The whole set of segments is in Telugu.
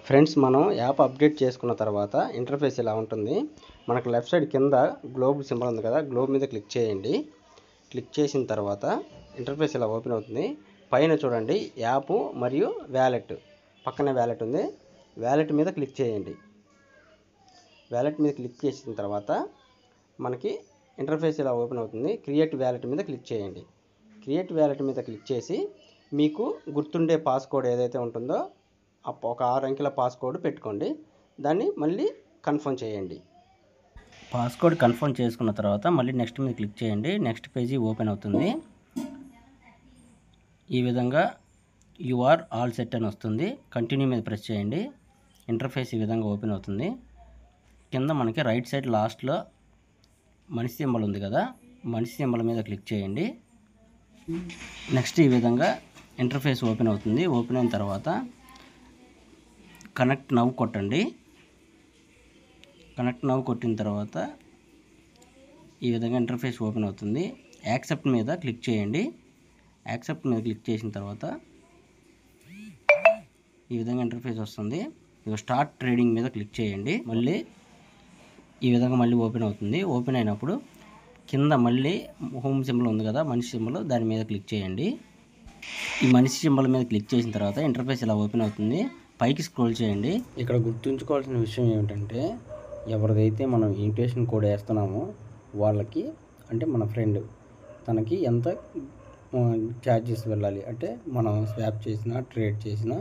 ఫ్రెండ్స్, మనం యాప్ అప్డేట్ చేసుకున్న తర్వాత ఇంటర్ఫేస్ ఇలా ఉంటుంది. మనకు లెఫ్ట్ సైడ్ కింద గ్లోబ్ సింబల్ ఉంది కదా, గ్లోబ్ మీద క్లిక్ చేయండి. క్లిక్ చేసిన తర్వాత ఇంటర్ఫేస్ ఇలా ఓపెన్ అవుతుంది. పైన చూడండి యాప్ మరియు వ్యాలెట్, పక్కనే వ్యాలెట్ ఉంది. వ్యాలెట్ మీద క్లిక్ చేయండి. వ్యాలెట్ మీద క్లిక్ చేసిన తర్వాత మనకి ఇంటర్ఫేస్ ఇలా ఓపెన్ అవుతుంది. క్రియేట్ వ్యాలెట్ మీద క్లిక్ చేయండి. క్రియేట్ వ్యాలెట్ మీద క్లిక్ చేసి మీకు గుర్తుండే పాస్కోడ్ ఏదైతే ఉంటుందో ఒక 6 అంకెల పాస్కోడ్ పెట్టుకోండి. దాన్ని మళ్ళీ కన్ఫర్మ్ చేయండి. పాస్కోడ్ కన్ఫర్మ్ చేసుకున్న తర్వాత మళ్ళీ నెక్స్ట్ మీద క్లిక్ చేయండి. నెక్స్ట్ పేజీ ఓపెన్ అవుతుంది. ఈ విధంగా యు ఆర్ ఆల్ సెట్ అని వస్తుంది. కంటిన్యూ మీద ప్రెస్ చేయండి. ఇంటర్ఫేస్ ఈ విధంగా ఓపెన్ అవుతుంది. కింద మనకి రైట్ సైడ్ లాస్ట్లో మనిషి సింబల్ ఉంది కదా, మనిషి సింబల్ మీద క్లిక్ చేయండి. నెక్స్ట్ ఈ విధంగా ఇంటర్ఫేస్ ఓపెన్ అవుతుంది. ఓపెన్ అయిన తర్వాత కనెక్ట్ నవ్ కొట్టండి. కనెక్ట్ నవ్ కొట్టిన తర్వాత ఈ విధంగా ఇంటర్ఫేస్ ఓపెన్ అవుతుంది. యాక్సెప్ట్ మీద క్లిక్ చేయండి. యాక్సెప్ట్ మీద క్లిక్ చేసిన తర్వాత ఈ విధంగా ఇంటర్ఫేస్ వస్తుంది. స్టార్ట్ ట్రేడింగ్ మీద క్లిక్ చేయండి. మళ్ళీ ఈ విధంగా మళ్ళీ ఓపెన్ అవుతుంది. ఓపెన్ అయినప్పుడు కింద మళ్ళీ హోమ్ సింబల్ ఉంది కదా, మనిషి సింబల్, దాని మీద క్లిక్ చేయండి. ఈ మనిషి సింబల్ మీద క్లిక్ చేసిన తర్వాత ఇంటర్ఫేస్ ఇలా ఓపెన్ అవుతుంది. పైకి స్క్రోల్ చేయండి. ఇక్కడ గుర్తుంచుకోవాల్సిన విషయం ఏమిటంటే, ఎవరిదైతే మనం ఇన్విటేషన్ కోడ్ వేస్తున్నామో వాళ్ళకి, అంటే మన ఫ్రెండ్, తనకి ఎంత ఛార్జెస్ వెళ్ళాలి, అంటే మనం స్వాప్ చేసినా ట్రేడ్ చేసినా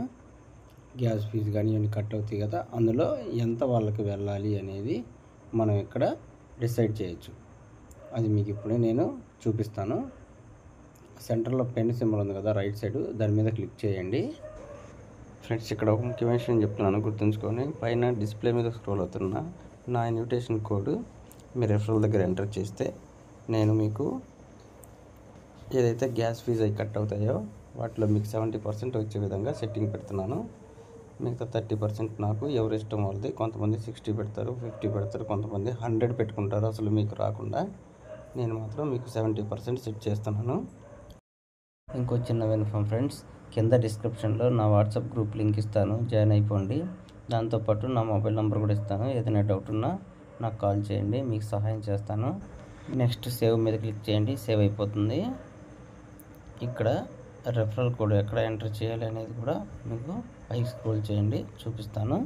గ్యాస్ ఫీజు కానీ ఇవన్నీ కట్ అవుతాయి కదా, అందులో ఎంత వాళ్ళకి వెళ్ళాలి అనేది మనం ఇక్కడ డిసైడ్ చేయొచ్చు. అది మీకు ఇప్పుడే నేను చూపిస్తాను. సెంటర్లో పెన్ సింబల్ ఉంది కదా రైట్ సైడ్, దాని మీద క్లిక్ చేయండి. ఫ్రెండ్స్, ఇక్కడ ఒక ముఖ్యమైన విషయం చెప్తున్నాను, గుర్తుంచుకొని. పైన డిస్ప్లే మీద స్క్రోల్ అవుతున్న నా ఇన్విటేషన్ కోడ్ మీ రెఫరల్ దగ్గర ఎంటర్ చేస్తే నేను మీకు ఏదైతే గ్యాస్ ఫీజు అవి కట్ అవుతాయో వాటిలో మీకు 70% వచ్చే విధంగా సెట్టింగ్ పెడుతున్నాను. మిగతా 30% నాకు ఎవరి ఇష్టం వాళ్ళది. కొంతమంది 60 పెడతారు, 50 పెడతారు, కొంతమంది 100 పెట్టుకుంటారు అసలు మీకు రాకుండా. నేను మాత్రం మీకు 70% సెట్ చేస్తున్నాను. ఇంకో చిన్న ఇన్ఫార్మ్ ఫ్రెండ్స్, కింద డిస్క్రిప్షన్లో నా వాట్సాప్ గ్రూప్ లింక్ ఇస్తాను, జాయిన్ అయిపోండి. దాంతోపాటు నా మొబైల్ నెంబర్ కూడా ఇస్తాను. ఏదైనా డౌట్ ఉన్నా నాకు కాల్ చేయండి, మీకు సహాయం చేస్తాను. నెక్స్ట్ సేవ్ మీద క్లిక్ చేయండి. సేవ్ అయిపోతుంది. ఇక్కడ రెఫరల్ కోడ్ ఎక్కడ ఎంటర్ చేయాలి అనేది కూడా మీకు పైకి స్క్రోల్ చేయండి, చూపిస్తాను.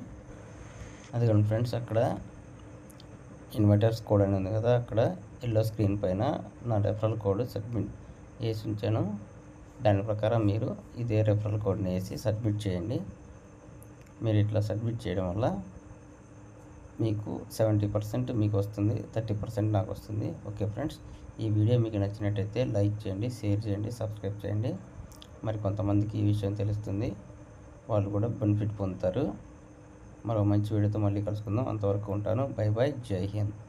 అదిగోండి ఫ్రెండ్స్, అక్కడ ఇన్వైటర్స్ కోడ్ అని ఉంది కదా, అక్కడ ఎల్లో స్క్రీన్ పైన నా రెఫరల్ కోడ్ సబ్మిట్ వేసి ఉంచాను. దాని ప్రకారం మీరు ఇదే రెఫరల్ కోడ్ని వేసి సబ్మిట్ చేయండి. మీరు ఇట్లా సబ్మిట్ చేయడం వల్ల మీకు 70% మీకు వస్తుంది, 30% నాకు వస్తుంది. ఓకే ఫ్రెండ్స్, ఈ వీడియో మీకు నచ్చినట్టయితే లైక్ చేయండి, షేర్ చేయండి, సబ్స్క్రైబ్ చేయండి. మరి కొంతమందికి ఈ విషయం తెలుస్తుంది, వాళ్ళు కూడా బెనిఫిట్ పొందుతారు. మరో మంచి వీడియోతో మళ్ళీ కలుసుకుందాం. అంతవరకు ఉంటాను. బై బై, జై హింద్.